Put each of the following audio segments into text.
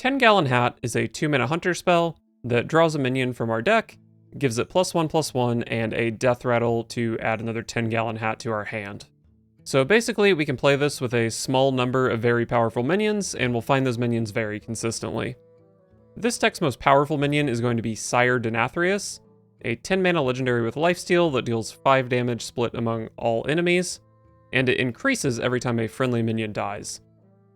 10-Gallon Hat is a 2-mana hunter spell that draws a minion from our deck, gives it +1/+1, and a death rattle to add another 10-Gallon Hat to our hand. So basically, we can play this with a small number of very powerful minions, and we'll find those minions very consistently. This deck's most powerful minion is going to be Sire Denathrius, a 10-mana legendary with lifesteal that deals 5 damage split among all enemies, and it increases every time a friendly minion dies.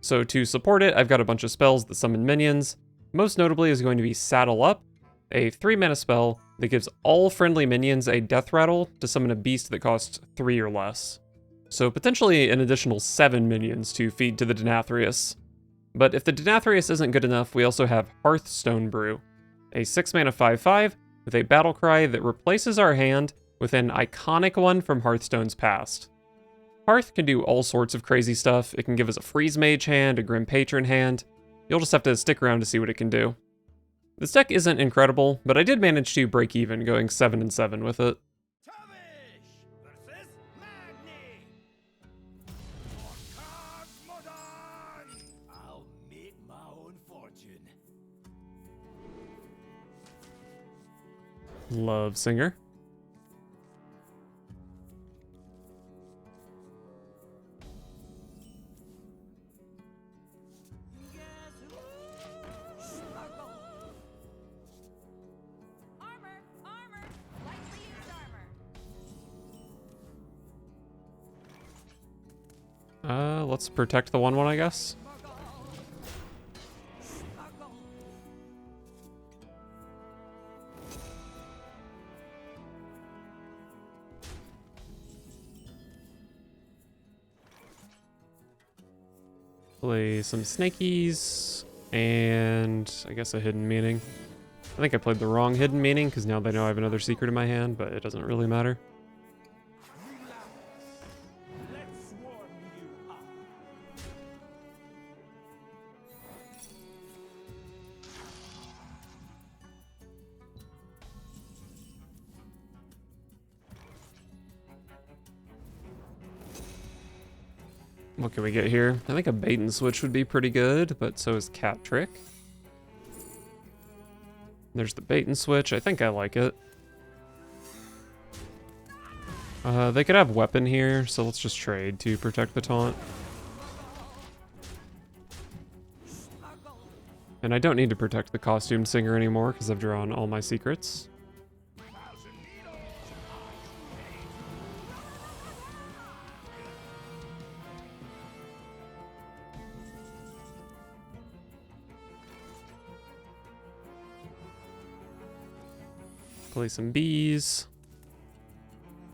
So to support it, I've got a bunch of spells that summon minions. Most notably is going to be Saddle Up, a 3-mana spell that gives all friendly minions a death rattle to summon a beast that costs 3 or less. So potentially an additional 7 minions to feed to the Denathrius. But if the Denathrius isn't good enough, we also have Hearthstone Brew, a 6-mana 5/5 with a battle cry that replaces our hand with an iconic one from Hearthstone's past. Hearth can do all sorts of crazy stuff. It can give us a Freeze Mage hand, a Grim Patron hand. You'll just have to stick around to see what it can do. This deck isn't incredible, but I did manage to break even going 7-7 with it. Love Singer. Let's protect the 1/1, I guess. Play some snakies, and I guess a hidden meaning. I think I played the wrong hidden meaning, because now they know I have another secret in my hand, but it doesn't really matter. What can we get here? I think a bait and switch would be pretty good, but so is Cat Trick. There's the bait and switch. I think I like it. They could have weapon here, so let's just trade to protect the taunt. And I don't need to protect the costumed singer anymore because I've drawn all my secrets. Play some bees.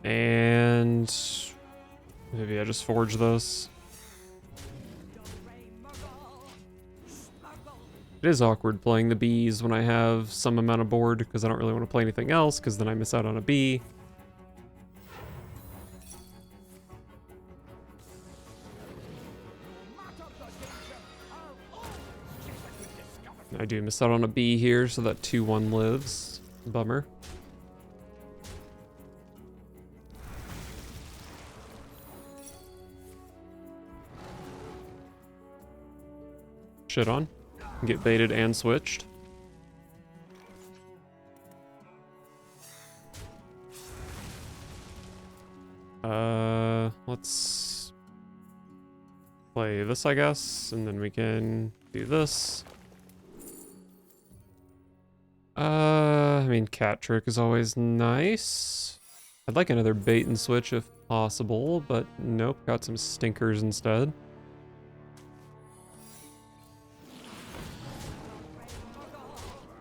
And maybe I just forge those. It is awkward playing the bees when I have some amount of board because I don't really want to play anything else because then I miss out on a bee. I do miss out on a bee here, so that 2/1 lives. Bummer. Shit on. Get baited and switched. Let's play this, I guess, and then we can do this. I mean, Cat Trick is always nice. I'd like another bait and switch if possible, but nope, got some stinkers instead.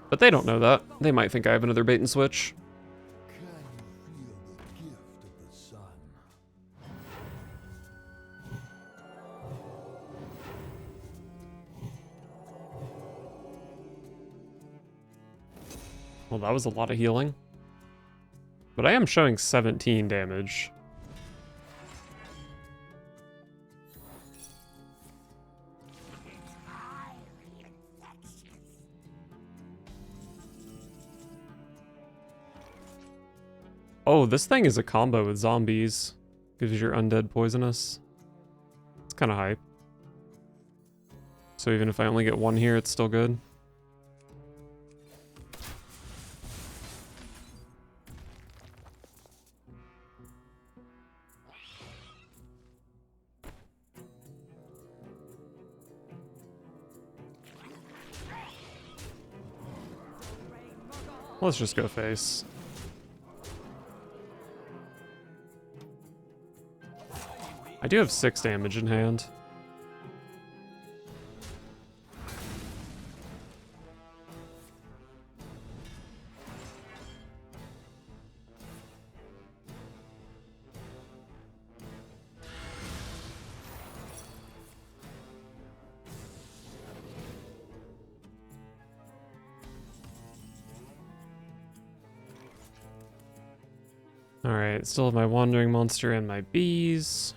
But they don't know that. They might think I have another bait and switch. Well, that was a lot of healing. But I am showing 17 damage. Oh, this thing is a combo with zombies. Gives your undead poisonous. It's kind of hype. So even if I only get one here, it's still good. Let's just go face. I do have 6 damage in hand. Alright, still have my wandering monster and my bees.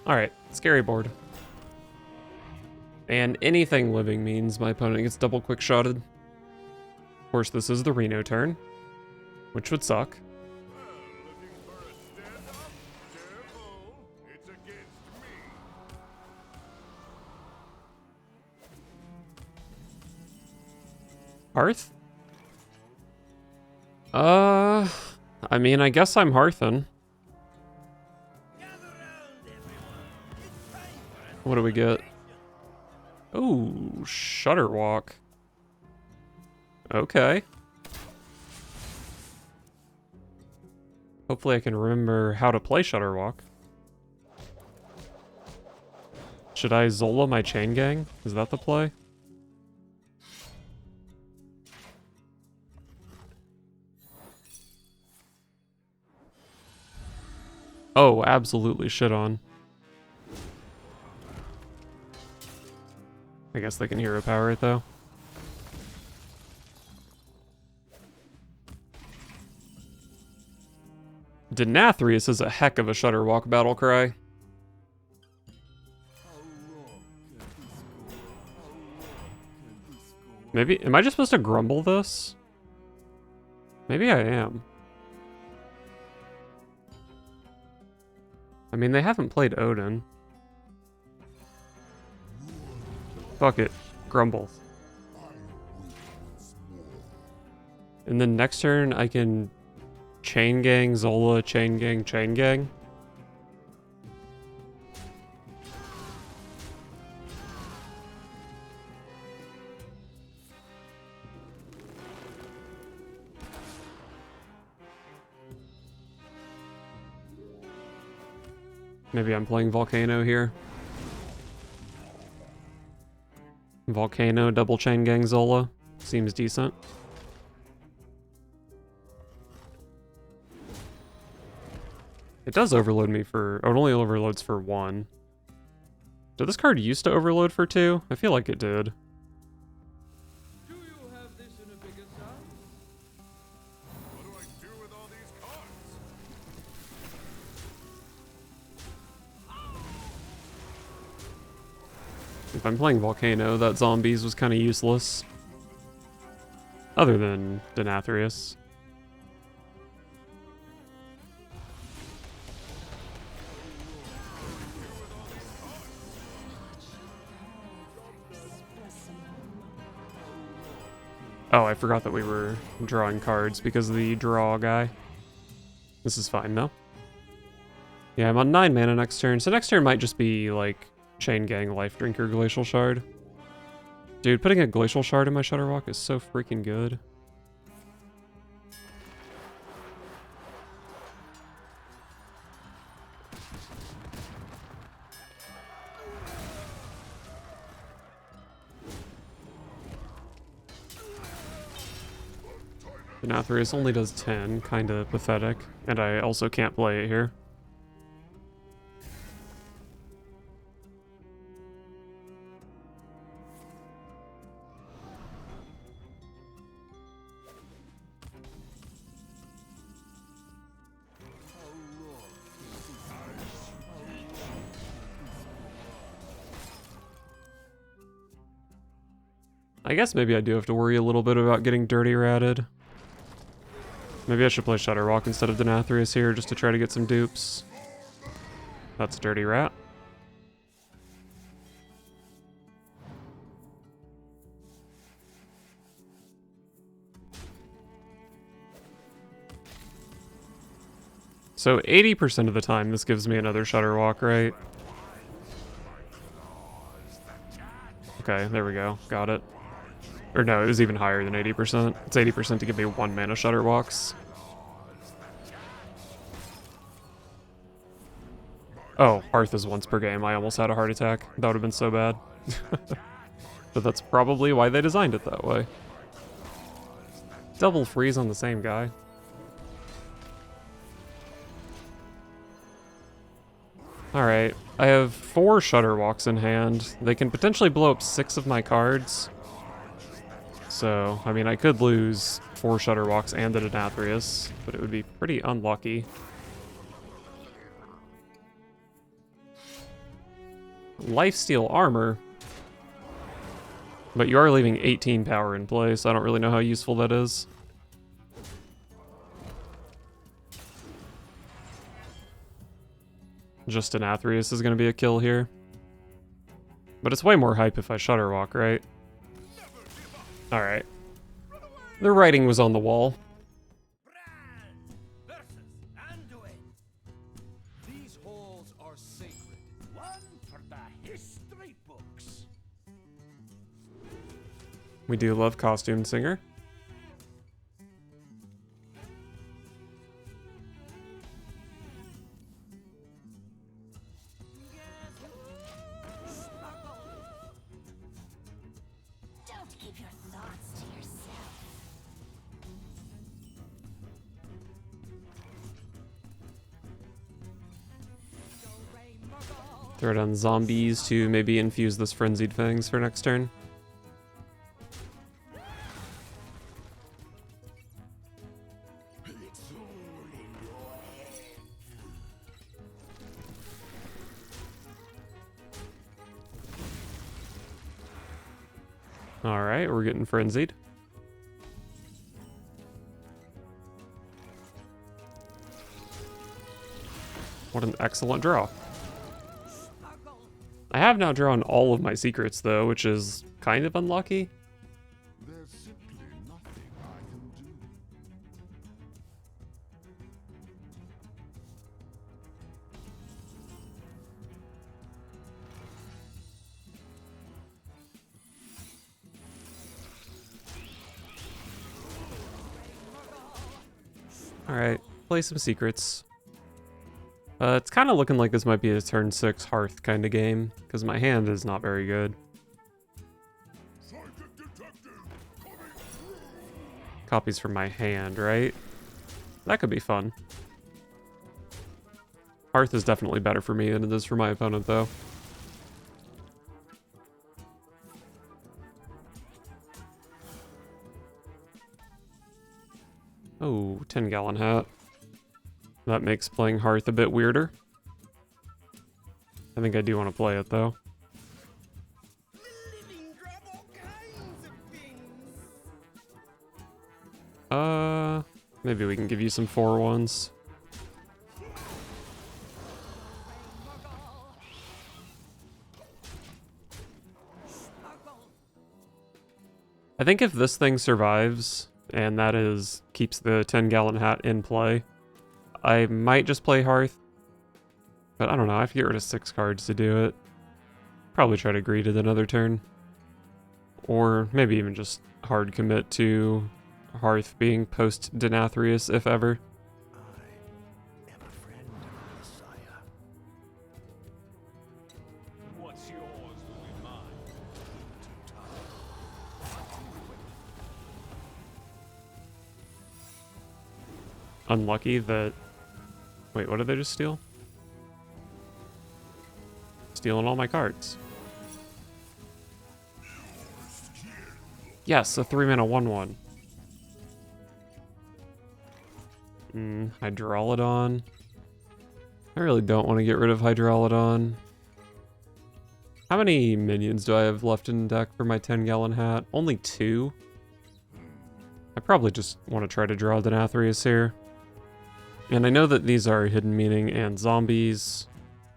Alright, scary board. And anything living means my opponent gets double quick shotted. Of course, this is the Reno turn, which would suck. Hearth? I mean, I guess I'm Hearthin'. What do we get? Ooh, Shutterwalk. Okay. Hopefully I can remember how to play Shutterwalk. Should I Zola my Chain Gang? Is that the play? Oh, absolutely shit on. I guess they can hero power it though. Denathrius is a heck of a Shutterwalk battle cry. Maybe, am I just supposed to grumble this? Maybe I am. I mean, they haven't played Odin. Fuck it. Grumble. And then next turn, I can Chain Gang, Zola, Chain Gang, Chain Gang. Maybe I'm playing Volcano here. Volcano, double Chain Gang, Zola. Seems decent. It does overload me for... Oh, it only overloads for 1. Did this card used to overload for 2? I feel like it did. Do you have this in a bigger size? What do I do with all these cards? If I'm playing Volcano, that Zombies was kind of useless. Other than Denathrius. Oh, I forgot that we were drawing cards because of the draw guy. This is fine, though. Yeah, I'm on 9 mana next turn, so next turn might just be, like, Chain Gang, Life Drinker, Glacial Shard. Dude, putting a Glacial Shard in my Shutterwalk is so freaking good. Denathrius only does 10, kinda pathetic, and I also can't play it here. I guess maybe I do have to worry a little bit about getting dirty ratted. Maybe I should play Shutterwalk instead of Denathrius here just to try to get some dupes. That's a dirty rat. So 80% of the time this gives me another Shutterwalk, right? Okay, there we go. Got it. Or no, it was even higher than 80%. It's 80% to give me 1 mana Shutterwalks. Oh, Hearth is once per game. I almost had a heart attack. That would have been so bad. But that's probably why they designed it that way. Double freeze on the same guy. Alright, I have 4 Shutterwalks in hand. They can potentially blow up 6 of my cards. So, I mean, I could lose 4 Shutterwalks and the Denathrius, but it would be pretty unlucky. Lifesteal armor. But you are leaving 18 power in play, so I don't really know how useful that is. Just Denathrius is going to be a kill here. But it's way more hype if I Shutterwalk, right? Alright. The writing was on the wall. These halls are sacred. One for the history books. We do love Costume Singer. Don't keep your thoughts to yourself. Throw down zombies to maybe infuse this Frenzied Fangs for next turn. Alright, we're getting frenzied. What an excellent draw. I have now drawn all of my secrets though, which is kind of unlucky. There's simply nothing I can do. Alright, play some secrets. It's kind of looking like this might be a turn 6 Hearth kind of game, because my hand is not very good. Psychic detective coming through. Copies from my hand, right? That could be fun. Hearth is definitely better for me than it is for my opponent, though. Oh, 10-gallon hat. That makes playing Hearth a bit weirder. I think I do want to play it, though. Maybe we can give you some 4/1s. I think if this thing survives, and that is keeps the 10-gallon hat in play, I might just play Hearth. But I don't know, I have to get rid of 6 cards to do it. Probably try to greed it another turn. Or maybe even just hard commit to Hearth being post Denathrius, if ever. I am a friend of the Messiah. What's yours will be mine. Too tough. Unlucky that... Wait, what did they just steal? Stealing all my cards. Yes, a 3-mana 1/1. Hydralodon. I really don't want to get rid of Hydralodon. How many minions do I have left in deck for my 10-gallon hat? Only 2? I probably just want to try to draw Denathrius here. And I know that these are hidden meaning and zombies,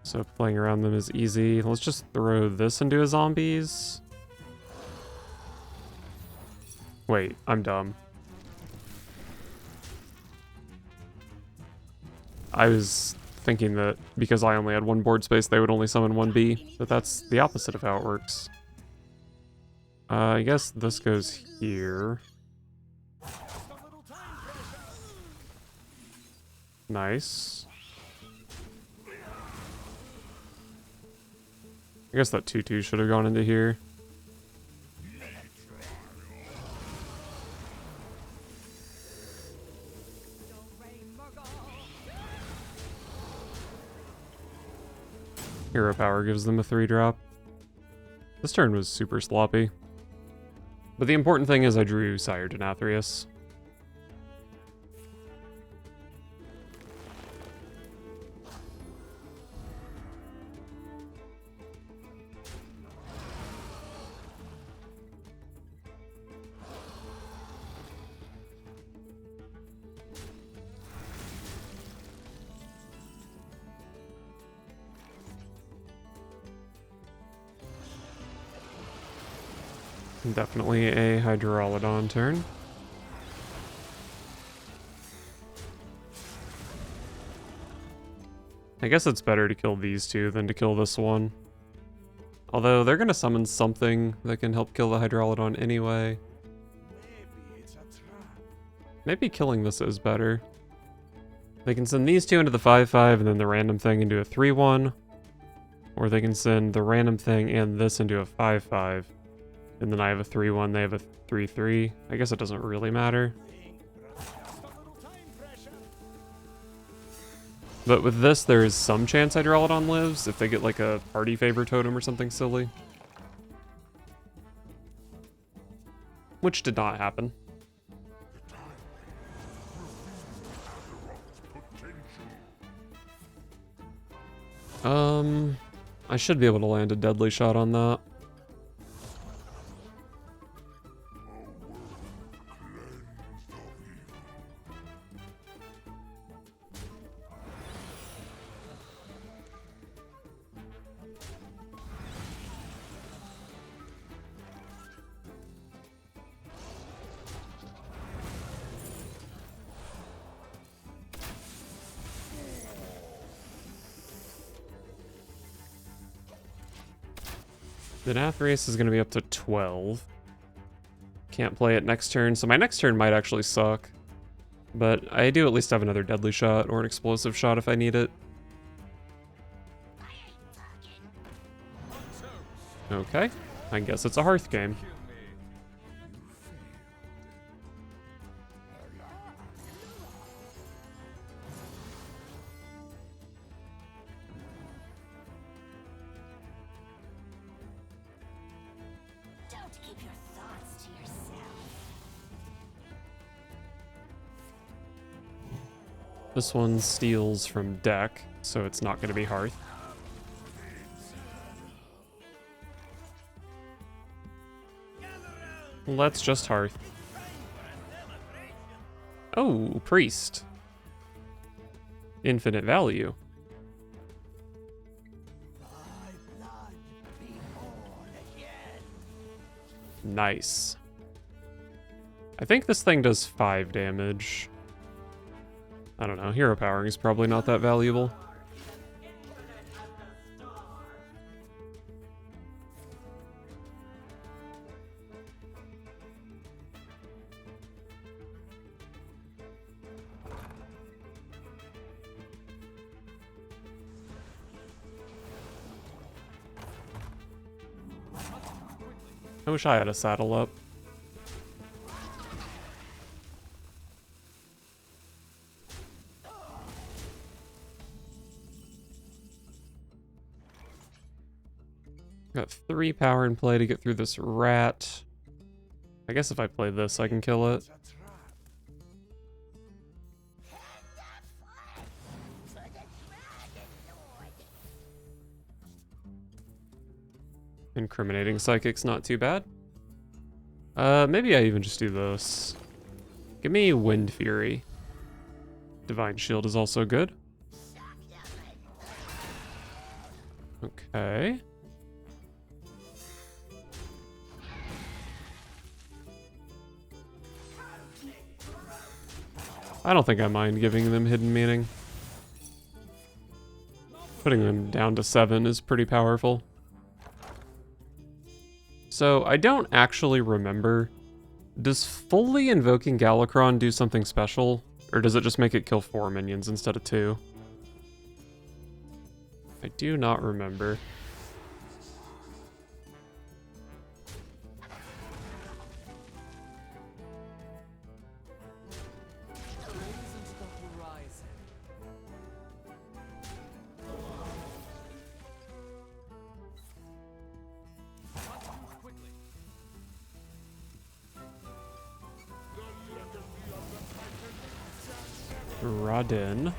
so playing around them is easy. Let's just throw this into a zombies. Wait, I'm dumb. I was thinking that because I only had one board space, they would only summon one B, but that's the opposite of how it works. I guess this goes here. Nice. I guess that 2/2 should have gone into here. Hero Power gives them a 3-drop. This turn was super sloppy. But the important thing is I drew Sire Denathrius. Definitely a Hydrolodon turn. I guess it's better to kill these two than to kill this one. Although they're gonna summon something that can help kill the Hydrolodon anyway. Maybe it's a trap. Maybe killing this is better. They can send these two into the 5/5 and then the random thing into a 3/1. Or they can send the random thing and this into a 5/5. And then I have a 3/1, they have a 3/3. I guess it doesn't really matter. But with this, there is some chance Hydrolodon lives if they get like a party favor totem or something silly. Which did not happen. I should be able to land a deadly shot on that. Denathrius is going to be up to 12. Can't play it next turn, so my next turn might actually suck. But I do at least have another deadly shot or an explosive shot if I need it. Okay, I guess it's a Hearth game. Don't keep your thoughts to yourself. This one steals from deck, so it's not going to be Hearth. Let's just Hearth. Oh, Priest. Infinite value. Nice. I think this thing does 5 damage. I don't know, hero powering is probably not that valuable. I wish I had a saddle up. Got 3 power in play to get through this rat. I guess if I play this, I can kill it. Incriminating Psychic's not too bad. Maybe I even just do this. Give me Wind Fury. Divine Shield is also good. Okay. I don't think I mind giving them Hidden Meaning. Putting them down to 7 is pretty powerful. So I don't actually remember. Does fully invoking Galakron do something special? Or does it just make it kill 4 minions instead of 2? I do not remember. Radin.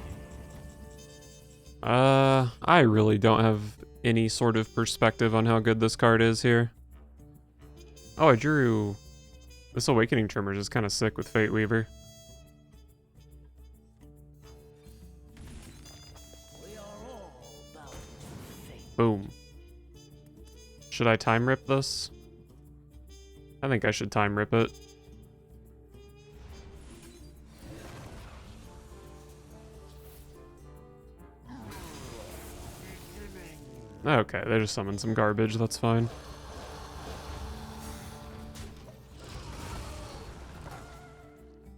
I really don't have any sort of perspective on how good this card is here. Oh, I drew... This Awakening Tremors is kind of sick with Fate Weaver. Boom. Should I time rip this? I think I should time rip it. Okay, they just summoned some garbage, that's fine.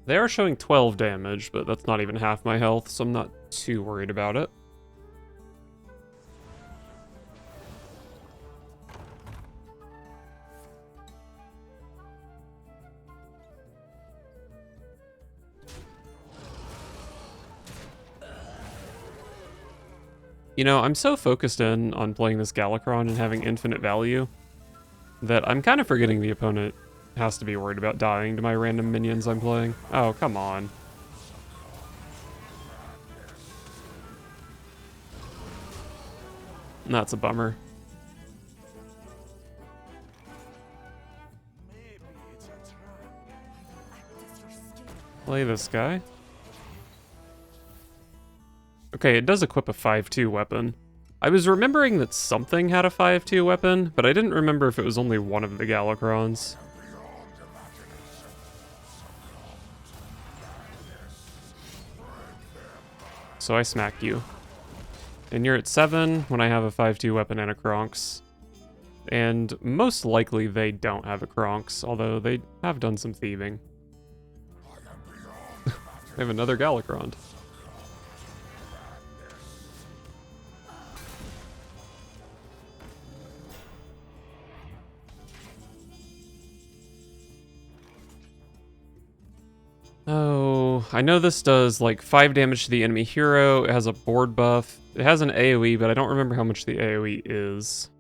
They are showing 12 damage, but that's not even half my health, so I'm not too worried about it. You know, I'm so focused in on playing this Galakron and having infinite value that I'm kind of forgetting the opponent has to be worried about dying to my random minions I'm playing. Oh, come on. That's a bummer. Play this guy. Okay, it does equip a 5-2 weapon. I was remembering that something had a 5-2 weapon, but I didn't remember if it was only one of the Galakrons. So I smack you. And you're at 7 when I have a 5-2 weapon and a Kronks. And most likely they don't have a Kronks, although they have done some thieving. They have another Galakron. Oh, I know this does like 5 damage to the enemy hero. It has a board buff. It has an AoE, but I don't remember how much the AoE is.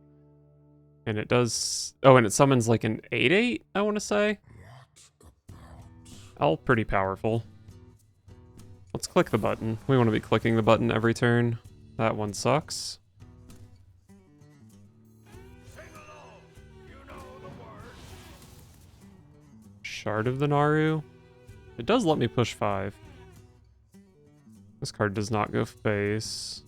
And it does... Oh, and it summons like an 8/8, I want to say. All pretty powerful. Let's click the button. We want to be clicking the button every turn. That one sucks. Shard of the Naru. It does let me push 5. This card does not go face.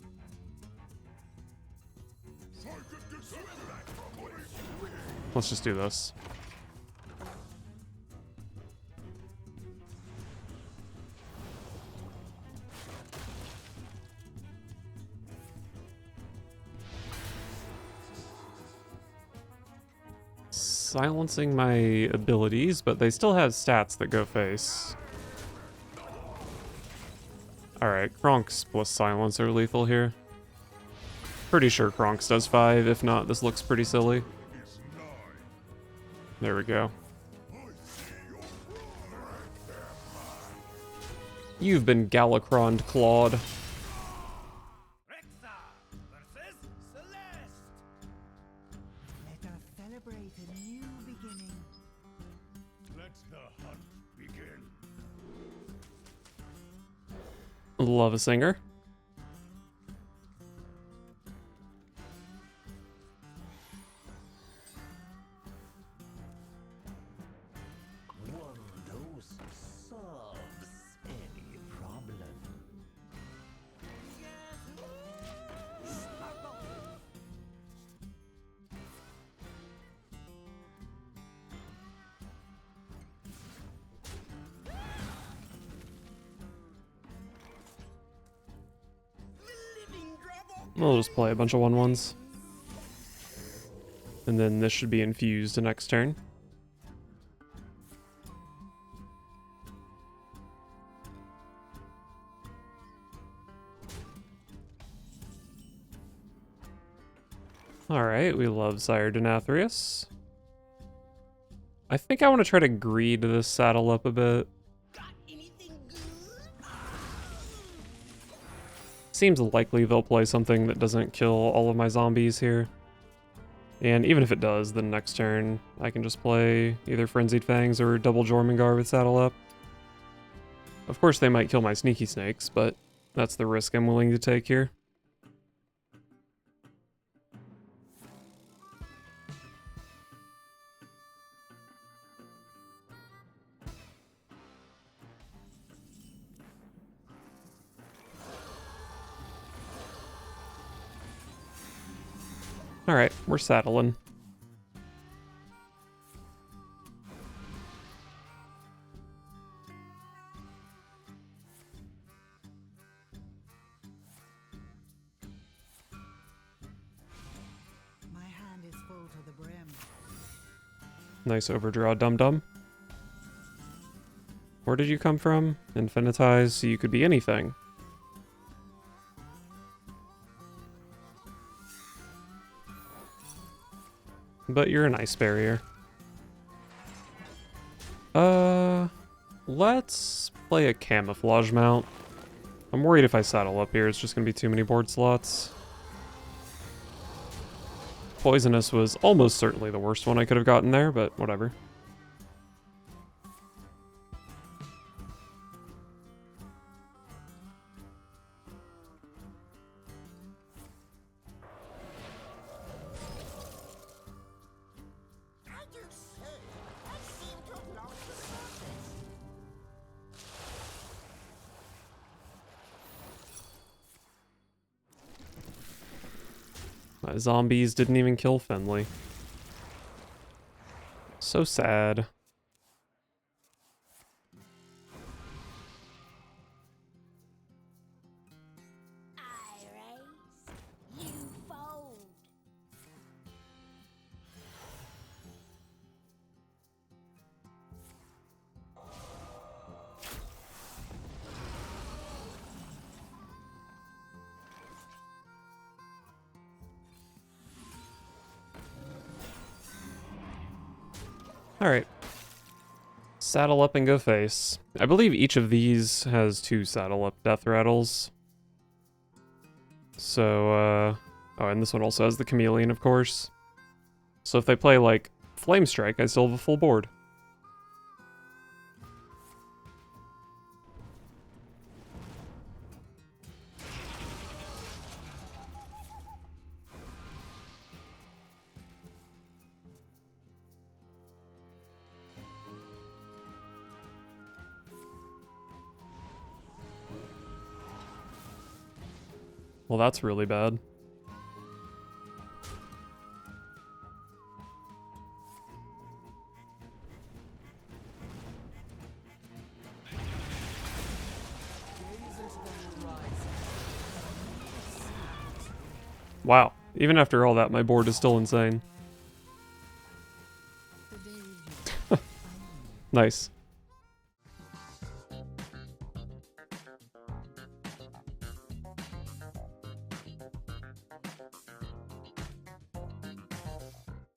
Let's just do this. Silencing my abilities, but they still have stats that go face. Alright, Kronks plus Silence are lethal here. Pretty sure Kronks does 5, if not, this looks pretty silly. There we go. You've been Galakroned, Claude. Love a singer. One dose of salt. We'll just play a bunch of 1/1s. And then this should be infused the next turn. Alright, we love Sire Denathrius. I think I want to try to greed this saddle up a bit. Seems likely they'll play something that doesn't kill all of my zombies here. And even if it does, then next turn I can just play either Frenzied Fangs or double Jormungandr with saddle up. Of course they might kill my Sneaky Snakes, but that's the risk I'm willing to take here. Alright, we're saddling. My hand is full to the brim. Nice overdraw, dum-dum. Where did you come from? Infinitize, so you could be anything. But you're an ice barrier. Let's play a camouflage mount. I'm worried if I saddle up here, it's just gonna be too many board slots. Poisonous was almost certainly the worst one I could have gotten there, but whatever. I do say, I seem to have lost the surface. My zombies didn't even kill Fenley. So sad. I raise, you fold. Alright. Saddle up and go face. I believe each of these has 2 saddle up death rattles. So, oh, and this one also has the chameleon, of course. So if they play, like, Flame Strike, I still have a full board. Well, that's really bad. Wow. Even after all that, my board is still insane. Nice.